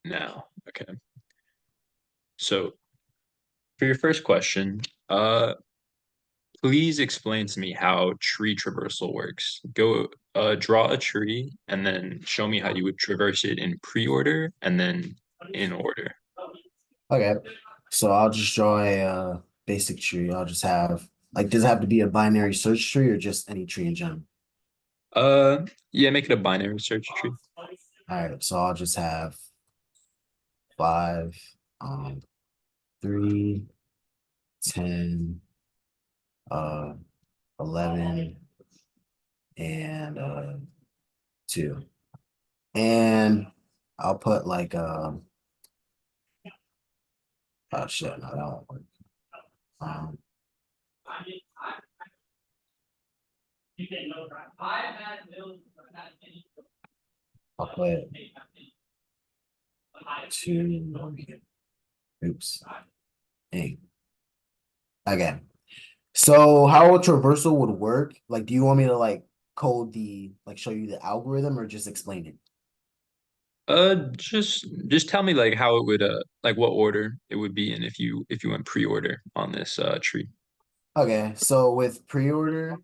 now. Okay. So for your first question, please explain to me how tree traversal works. Go draw a tree and then show me how you would traverse it in pre-order and then in order. Okay. So I'll just draw a basic tree. I'll just have like does it have to be a binary search tree or just any tree in general? Yeah, make it a binary search tree. All right, so I'll just have five, 3, 10, uh 11, and 2. And I'll put like oh shit, no, that won't work. Um I'll put 2 over here. Oops. Hey. Okay. So how a traversal would work? Like, do you want me to like code the like show you the algorithm or just explain it? Just tell me like how it would like what order it would be in if you went pre-order on this tree. Okay, so with pre-order,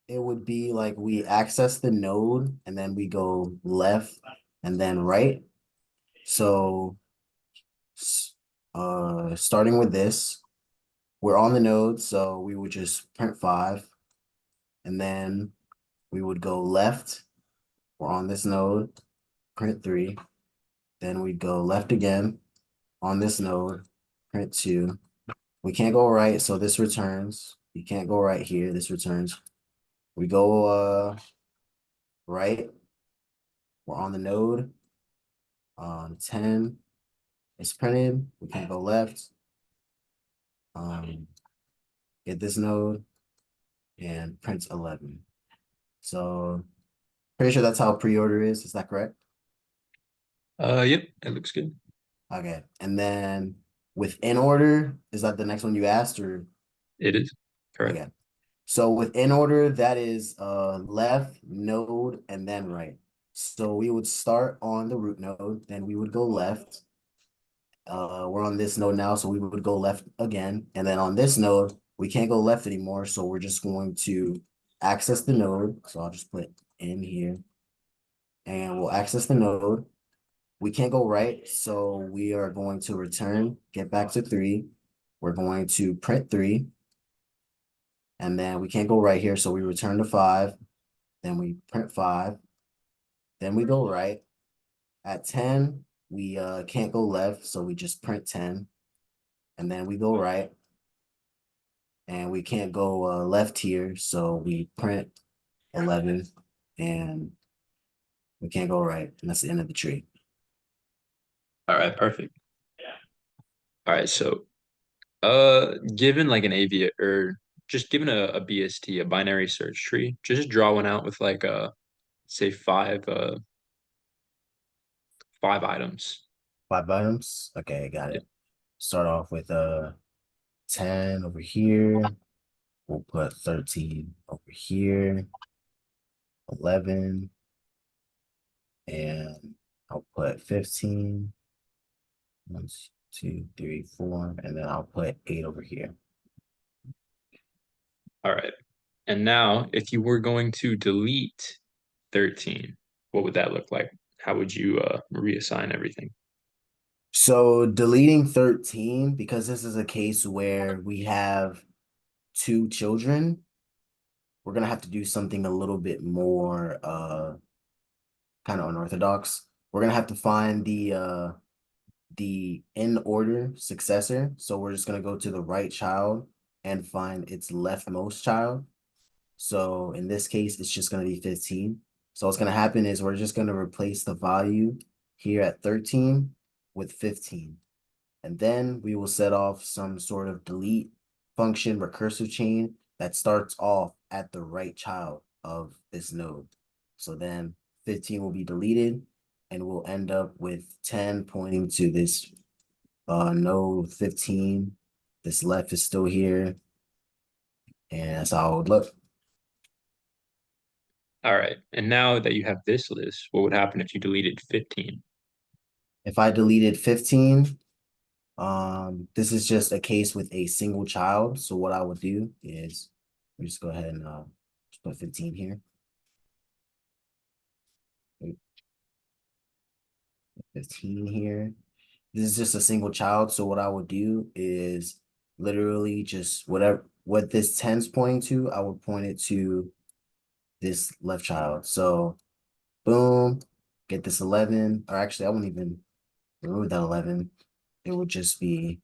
it would be like we access the node and then we go left and then right. So starting with this, we're on the node, so we would just print 5 and then we would go left. We're on this node, print 3. Then we go left again on this node, print 2. We can't go right, so this returns. We can't go right here, this returns. We go right, we're on the node, 10 is printed. We can't go left. Um, get this node and print 11. So pretty sure that's how pre-order is that correct? Yep, it looks good. Okay. And then within order, is that the next one you asked or It is correct. okay. So within order, that is left node and then right. So we would start on the root node, then we would go left. We're on this node now, so we would go left again. And then on this node, we can't go left anymore. So we're just going to access the node. So I'll just put in here and we'll access the node. We can't go right. So we are going to return, get back to 3. We're going to print 3. And then we can't go right here. So we return to 5. Then we print 5. Then we go right. At 10, we can't go left. So we just print 10. And then we go right. And we can't go left here, so we print 11 and we can't go right, and that's the end of the tree. All right, perfect. All right, so given like an AV or just given a BST, a binary search tree, just draw one out with like say five items. 5 items. Okay, got Yeah. it. Start off with 10 over here. We'll put 13 over here, 11, and I'll put 15. 1, 2, 3, 4, and then I'll put 8 over here. All right. And now if you were going to delete 13, what would that look like? How would you reassign everything? So deleting 13, because this is a case where we have 2 children, we're gonna have to do something a little bit more kind of unorthodox. We're gonna have to find the in order successor. So we're just gonna go to the right child and find its leftmost child. So in this case, it's just gonna be 15. So what's gonna happen is we're just gonna replace the value here at 13 with 15. And then we will set off some sort of delete function recursive chain that starts off at the right child of this node. So then 15 will be deleted and we'll end up with 10 pointing to this node 15. This left is still here. And that's how it would look. All right. And now that you have this list, what would happen if you deleted 15? If I deleted 15, this is just a case with a single child. So what I would do is let me just go ahead and just put 15 here. 15 here. This is just a single child. So what I would do is literally just whatever what this 10's pointing to, I would point it to this left child. So boom, get this 11. Or actually, I wouldn't even remove that 11. It would just be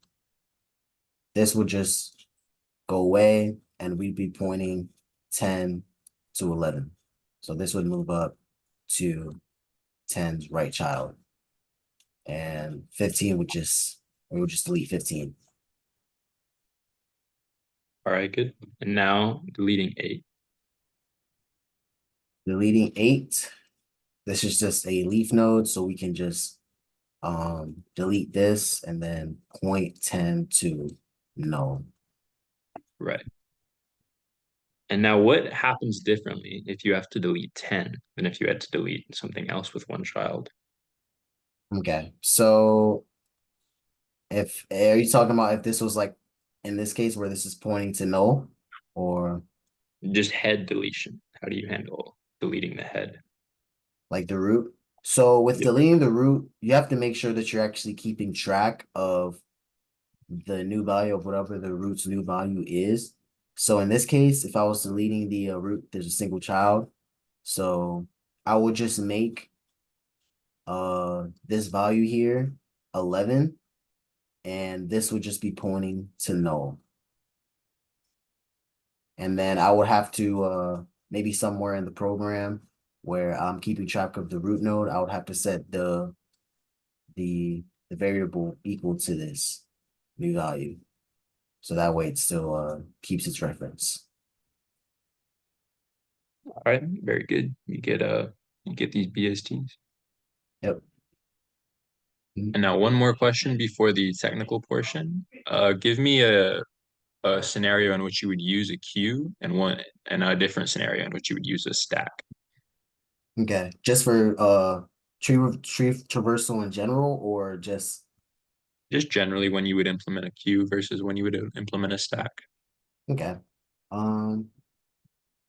this would just go away and we'd be pointing 10 to 11. So this would move up to 10's right child. And 15 would just, we would just delete 15. All right, good. And now deleting 8. Deleting 8, this is just a leaf node, so we can just delete this and then point 10 to no. Right. And now what happens differently if you have to delete 10 than if you had to delete something else with one child? Okay, so if are you talking about if this was like in this case where this is pointing to no, or Just head deletion. How do you handle deleting the head? like the root? So with Yep. deleting the root, you have to make sure that you're actually keeping track of the new value of whatever the root's new value is. So in this case, if I was deleting the root, there's a single child. So I would just make this value here 11, and this would just be pointing to null. And then I would have to maybe somewhere in the program where I'm keeping track of the root node, I would have to set the variable equal to this new value. So that way it still keeps its reference. All right, very good. You get these BSTs. Yep. Mhm. And now one more question before the technical portion. Give me a scenario in which you would use a queue and a different scenario in which you would use a stack. Okay. Just for tree traversal in general, or just Just generally when you would implement a queue versus when you would implement a stack. okay. Um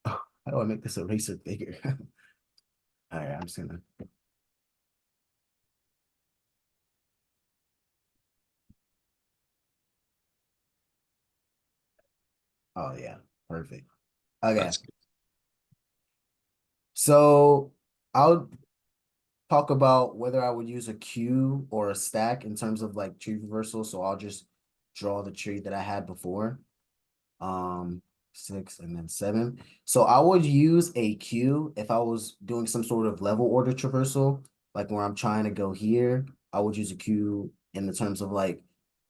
how do I make this eraser bigger? All right, I'm just gonna oh yeah, perfect. Okay. That's So I'll talk about whether I would use a queue or a stack in terms of like tree reversal. So I'll just draw the tree that I had before. Um, 6 and then 7. So I would use a queue if I was doing some sort of level order traversal, like where I'm trying to go here. I would use a queue in the terms of like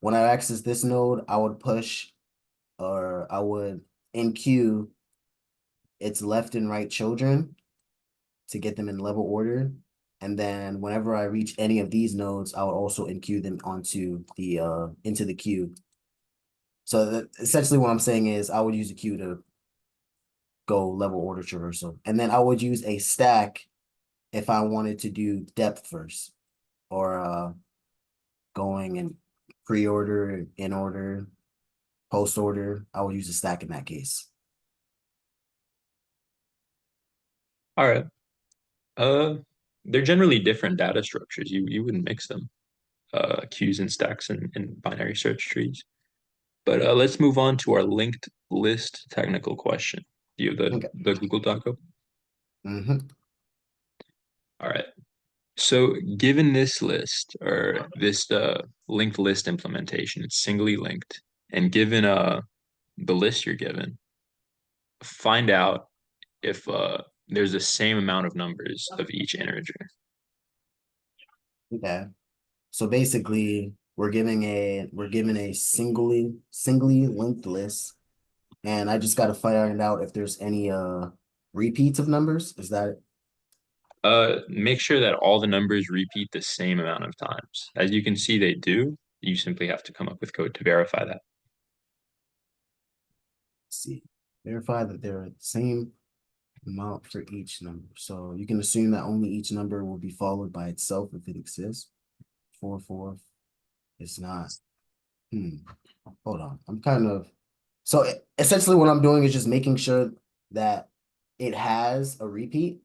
when I access this node, I would push or I would in queue its left and right children to get them in level order. And then whenever I reach any of these nodes, I would also enqueue them onto the into the queue. So essentially what I'm saying is I would use a queue to go level order traversal. And then I would use a stack if I wanted to do depth first or going in pre-order, in order, post order. I would use a stack in that case. all right. Uh, they're generally different data structures. You wouldn't mix them, queues and stacks and binary search trees. But let's move on to our linked list technical question. Do you have Okay. the Google Doc open? Mm-hmm. All right. So given this list or this linked list implementation, it's singly linked, and given the list you're given, find out if there's the same amount of numbers of each integer. Okay. So basically we're given a singly linked list. And I just got to find out if there's any repeats of numbers. Is that it? Make sure that all the numbers repeat the same amount of times. As you can see, they do. You simply have to come up with code to verify that. Let's see. Verify that they're the same amount for each number. So you can assume that only each number will be followed by itself if it exists. 4, 4. It's not. Hmm. Hold on. I'm kind of so essentially what I'm doing is just making sure that it has a repeat.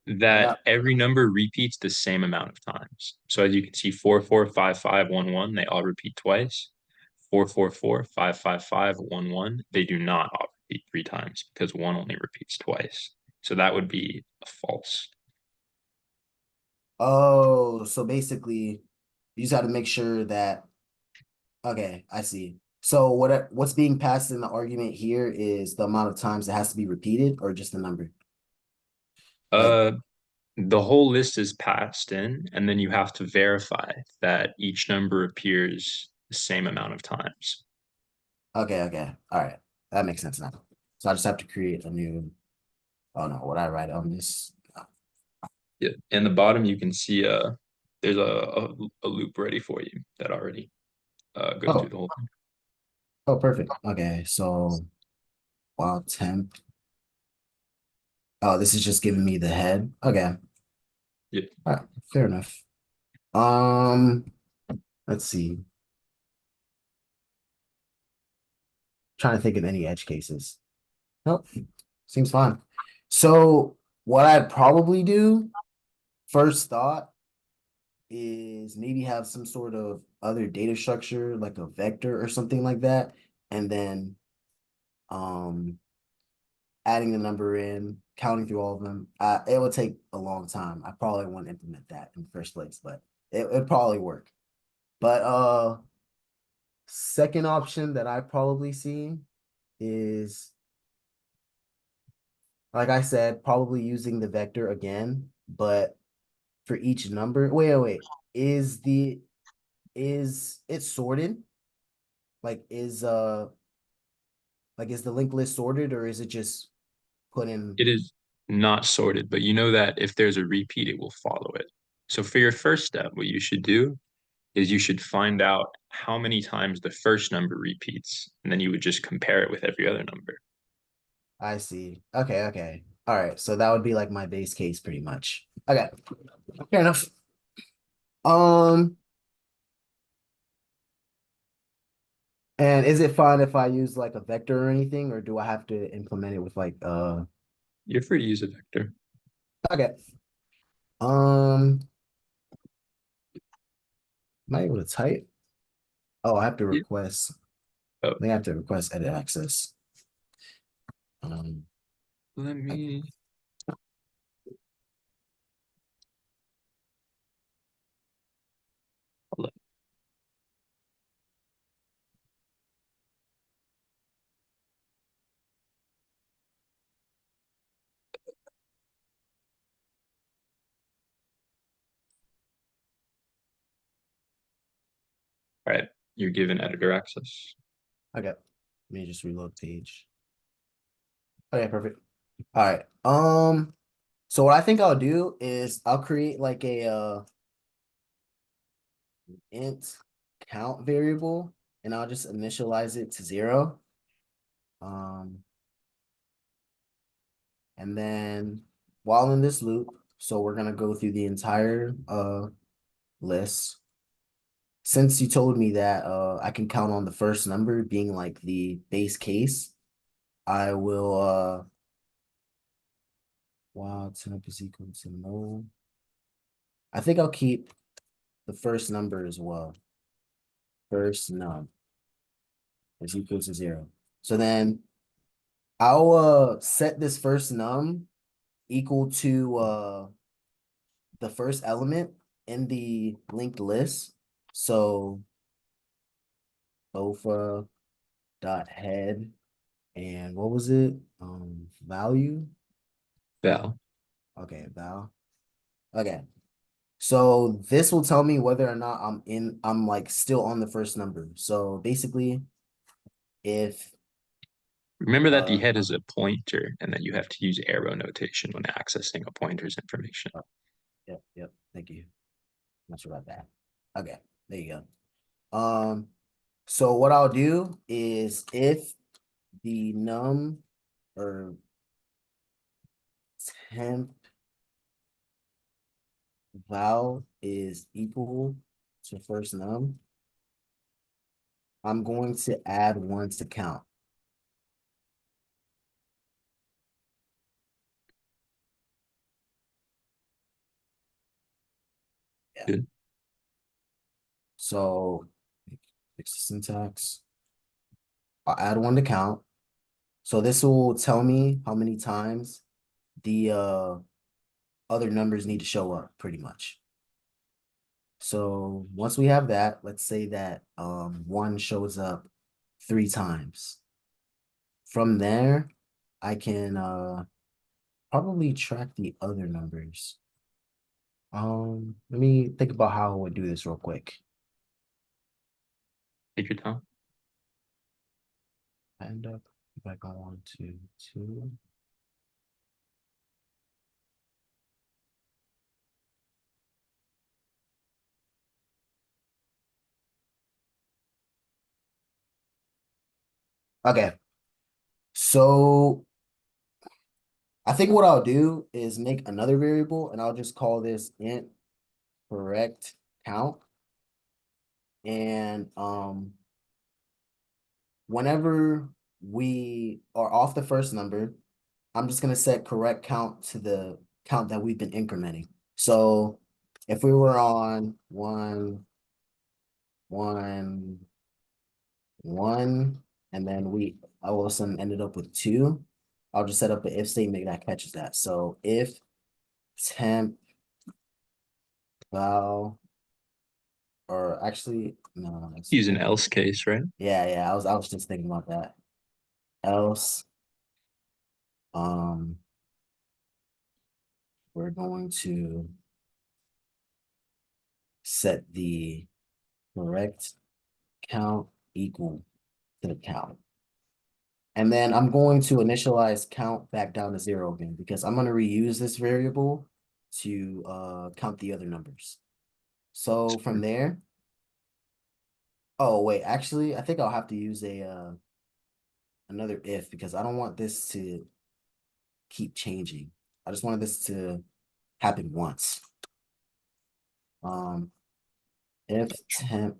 Like I That every number repeats the same amount of times. So as you can see, 4, 4, 5, 5, 1, 1, they all repeat twice. 4, 4, 4, 5, 5, 5, 1, 1, they do not all repeat 3 times because one only repeats twice. So that would be a false. oh, so basically you just got to make sure that okay, I see. So what's being passed in the argument here is the amount of times it has to be repeated or just the number? Like, Uh, the whole list is passed in, and then you have to verify that each number appears the same amount of times. okay, okay. All right. That makes sense now. So I just have to create a new, oh no, what I write on this. Yeah. In the bottom, you can see there's a loop ready for you that already goes through Oh, the whole thing. oh, perfect. Okay, so while temp. Oh, this is just giving me the head. Okay. Yeah. All right, fair enough. Um, let's see. Trying to think of any edge cases. Nope, seems fine. So what I'd probably do, first thought, is maybe have some sort of other data structure, like a vector or something like that, and then um adding the number in, counting through all of them. It would take a long time. I probably won't implement that in the first place, but it'd probably work. But second option that I probably see is, like I said, probably using the vector again, but for each number. Wait, wait, wait. Is it sorted? Like is the linked list sorted or is it just put in? It is not sorted, but you know that if there's a repeat, it will follow it. So for your first step, what you should do is you should find out how many times the first number repeats, and then you would just compare it with every other number. I see. Okay, okay. All right. So that would be like my base case pretty much. Okay. Fair enough. Um, and is it fine if I use like a vector or anything, or do I have to implement it with like You're free to use a vector. okay. Um, am I able to type? Oh, I have to Yeah. request. Oh, I think I have to request edit access. Um, let okay. me. All right, you're given editor access. Okay. Let me just reload page. Okay, perfect. All right. So what I think I'll do is I'll create like a int count variable and I'll just initialize it to 0. Um, and then while in this loop, so we're gonna go through the entire list. Since you told me that I can count on the first number being like the base case, I will while temp is equal to null. I think I'll keep the first number as well. First num is equal to 0. So then I'll set this first num equal to the first element in the linked list. So alpha dot head and what was it? Value. Val. Okay, val. Okay. So this will tell me whether or not I'm like still on the first number. So basically, if Remember that the uh head is a pointer and that you have to use arrow notation when accessing a pointer's information. oh, yep, yep, thank you. Not sure about that. Okay, there you go. So what I'll do is if the num or temp val is equal to first num, I'm going to add one to count. Yeah. Good. So fix the syntax. I'll add one to count. So this will tell me how many times the other numbers need to show up pretty much. So once we have that, let's say that one shows up 3 times. From there, I can probably track the other numbers. Let me think about how I would do this real quick. Take your time. And if I go on to 2. Okay, so I think what I'll do is make another variable and I'll just call this int correct count. And whenever we are off the first number, I'm just gonna set correct count to the count that we've been incrementing. So if we were on 1, 1, 1, and then we all of a sudden ended up with 2, I'll just set up an if statement that catches that. So if temp val, or actually no, Use an else case, right? yeah, I was just thinking about that. Else, um, we're going to set the correct count equal to the count. And then I'm going to initialize count back down to 0 again because I'm going to reuse this variable to count the other numbers. So from there, oh wait, actually, I think I'll have to use a another if because I don't want this to keep changing. I just wanted this to happen once. Um, if temp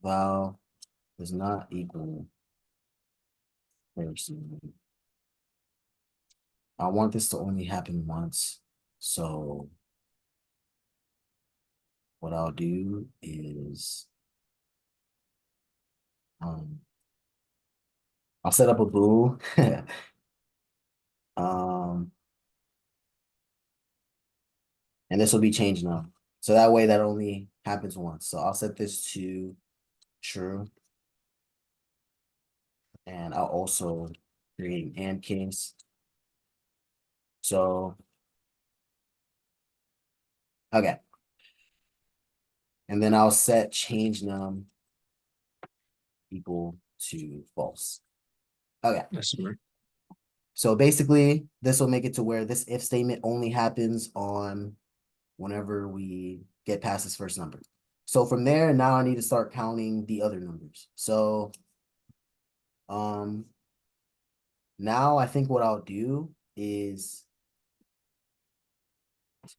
val does not equal person, I want this to only happen once. So what I'll do is um I'll set up a bool. um and this will be changed now. So that way that only happens once. So I'll set this to true. And I'll also create an and case. So okay. And then I'll set change num equal to false. Okay. That's smart. So basically, this will make it to where this if statement only happens on whenever we get past this first number. So from there, now I need to start counting the other numbers. So um now I think what I'll do is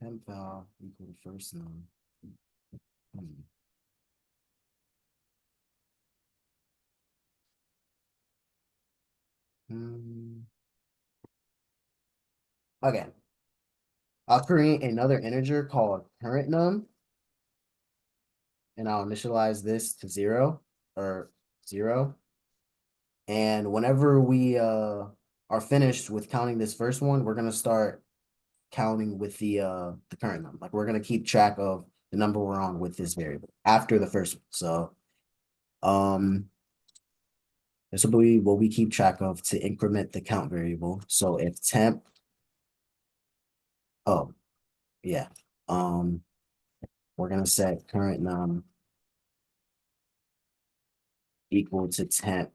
temp val equal to first num. Hmm. Hmm. Okay. I'll create another integer called current num, and I'll initialize this to 0 or 0. And whenever we are finished with counting this first one, we're gonna start counting with the current number. Like we're gonna keep track of the number we're on with this variable after the first one. So um this will be what we keep track of to increment the count variable. So if temp, oh yeah, um we're gonna set current num equal to temp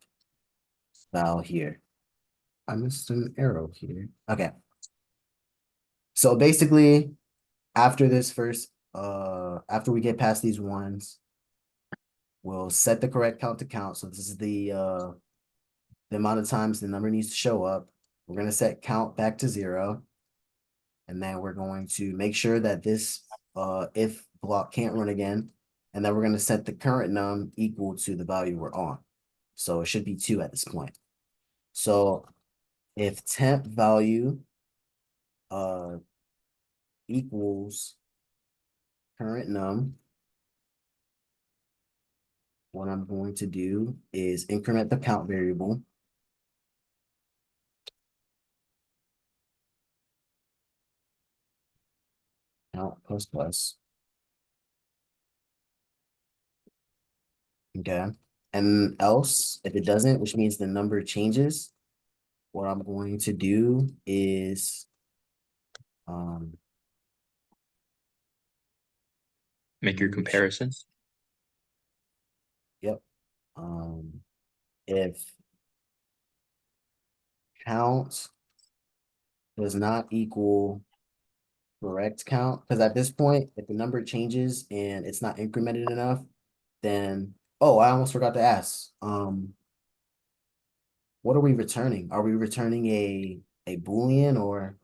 val here. I missed an arrow here. Okay. So basically, after this first, after we get past these ones, we'll set the correct count to count. So this is the amount of times the number needs to show up. We're gonna set count back to 0. And then we're going to make sure that this if block can't run again, and then we're going to set the current num equal to the value we're on. So it should be 2 at this point. So if temp value uh equals current num, what I'm going to do is increment the count variable. Count plus plus. Okay. And else, if it doesn't, which means the number changes, what I'm going to do is um Make your use, comparisons. yep. Um if count does not equal correct count, because at this point, if the number changes and it's not incremented enough, then oh, I almost forgot to ask. What are we returning? Are we returning a Boolean or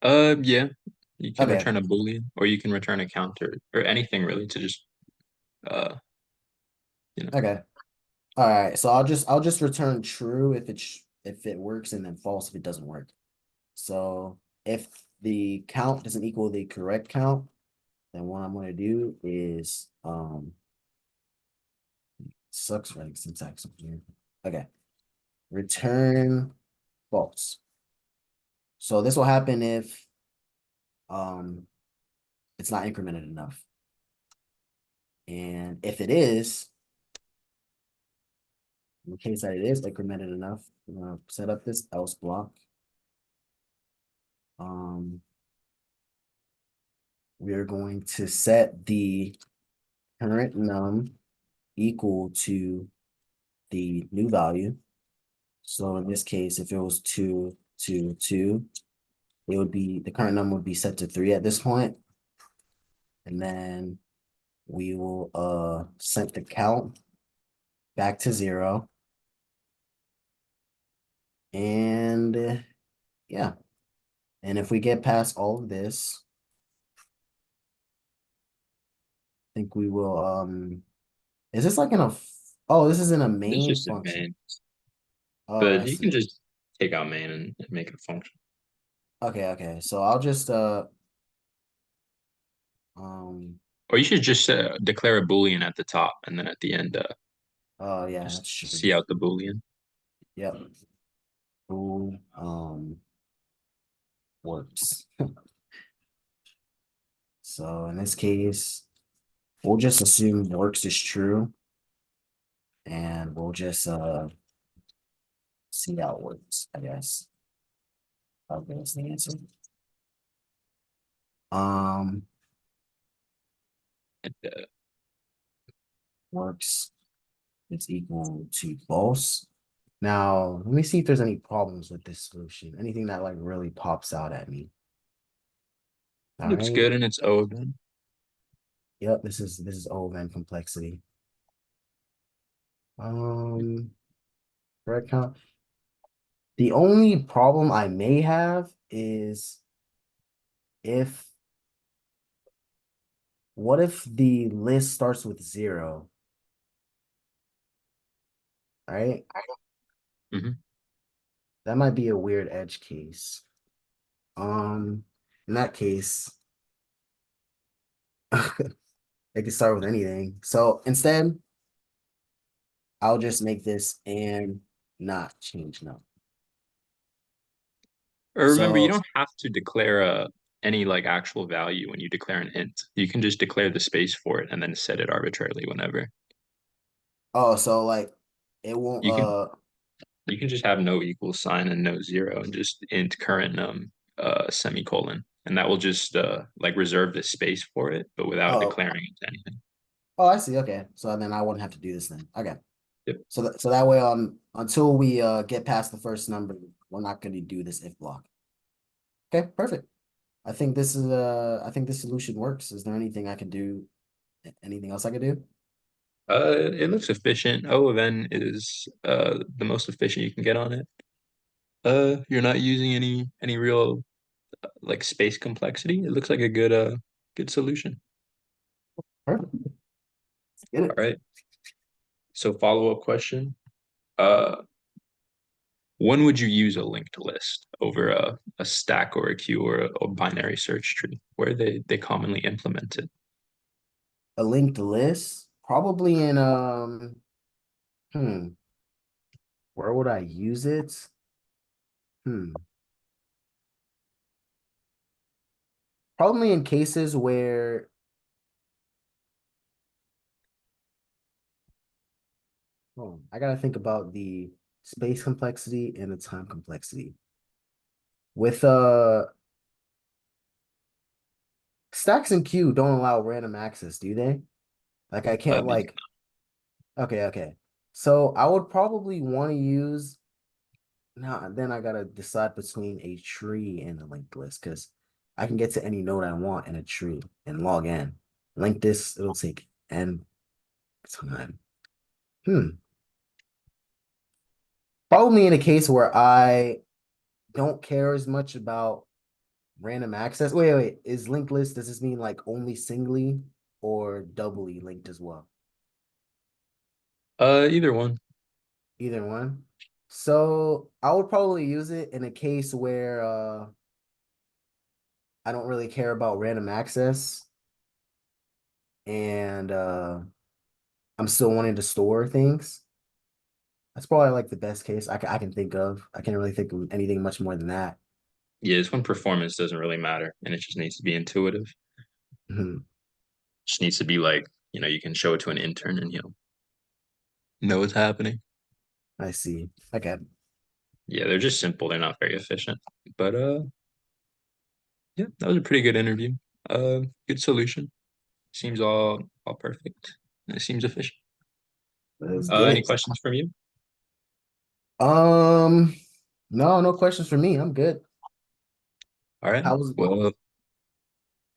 Yeah, you can okay, return a Boolean or you can return a counter or anything really to just uh, you know. okay. All right. So I'll just return true if it works and then false if it doesn't work. So if the count doesn't equal the correct count, then what I'm gonna do is sucks writing syntax here. Okay. Return false. So this will happen if um it's not incremented enough. And if it is, in the case that it is incremented enough, I'm gonna set up this else block. Um, we are going to set the current num equal to the new value. So in this case, if it was 2, 2, 2, it would be the current num would be set to 3 at this point. And then we will set the count back to 0. And yeah. And if we get past all of this, I think we will is this like in a oh, this is in a It's main just a function. main, Oh, I but you can see. just take out main and make it function. Okay, okay. So I'll just um Or you should just declare a Boolean at the top and then at the end oh yeah, just that's true. see out the Boolean. Yep. Bool works. So in this case, we'll just assume works is true and we'll just see how it works, I guess. Okay, that's the answer. Um And, works is equal to false. Now, let me see if there's any problems with this solution. Anything that like really pops out at me. All looks right. good in its own. Yep, this is O(n) complexity. Um, correct count. The only problem I may have is if what if the list starts with 0, right? Mhm. That might be a weird edge case. In that case, it could start with anything. So instead, I'll just make this and not change no. Or remember, you So, don't have to declare any like actual value when you declare an int. You can just declare the space for it and then set it arbitrarily whenever. oh, so like it won't You can you can just have no equal sign and no zero and just int current num semicolon. And that will just like reserve the space for it, but without oh declaring it to anything. oh I see. Okay. So then I wouldn't have to do this then. Okay. Yep. So that way until we get past the first number, we're not gonna do this if block. Okay, perfect. I think this solution works. Is there anything I can do? Anything else I could do? It looks efficient. O of n is the most efficient you can get on it. You're not using any real like space complexity. It looks like a good solution. Perfect. Get All it. right. So follow-up question. Uh, when would you use a linked list over a stack or a queue or a binary search tree where they commonly implement it? A linked list, probably in hmm, where would I use it? Hmm. Probably in cases where, oh, I gotta think about the space complexity and the time complexity. With stacks and queue don't allow random access, do they? Like I can't They like, okay, okay. So I would probably want to use now then I gotta decide between a tree and a linked list because I can get to any node I want in a tree and log in. Link this, it'll take n time. Hmm. Probably in a case where I don't care as much about random access. Wait. Is linked list, does this mean like only singly or doubly linked as well? either one. Either one. So I would probably use it in a case where I don't really care about random access and I'm still wanting to store things. That's probably like the best case I can think of. I can't really think of anything much more than that. Yeah, this one performance doesn't really matter, and it just needs to be intuitive. Mhm. Just needs to be like, you can show it to an intern and he'll know what's happening. I see. Okay. Yeah, they're just simple. They're not very efficient. But yeah, that was a pretty good interview. Good solution. Seems all perfect. And it seems efficient. Let's get Any it. questions from you? Um, no questions for me. I'm good. All right. How was Well,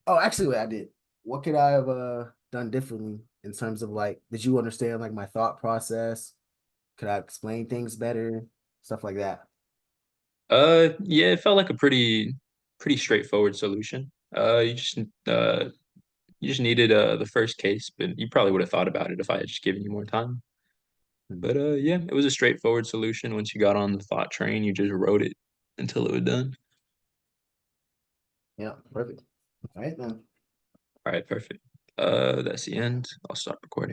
Oh, actually wait, I did. What could I have done differently in terms of like, did you understand like my thought process? Could I explain things better? Stuff like that. yeah, it felt like a pretty straightforward solution. You just needed the first case, but you probably would have thought about it if I had just given you more time. Hmm. But yeah, it was a straightforward solution. Once you got on the thought train, you just wrote it until it was done. Yeah, perfect. All right then. All right, perfect. That's the end. I'll stop recording.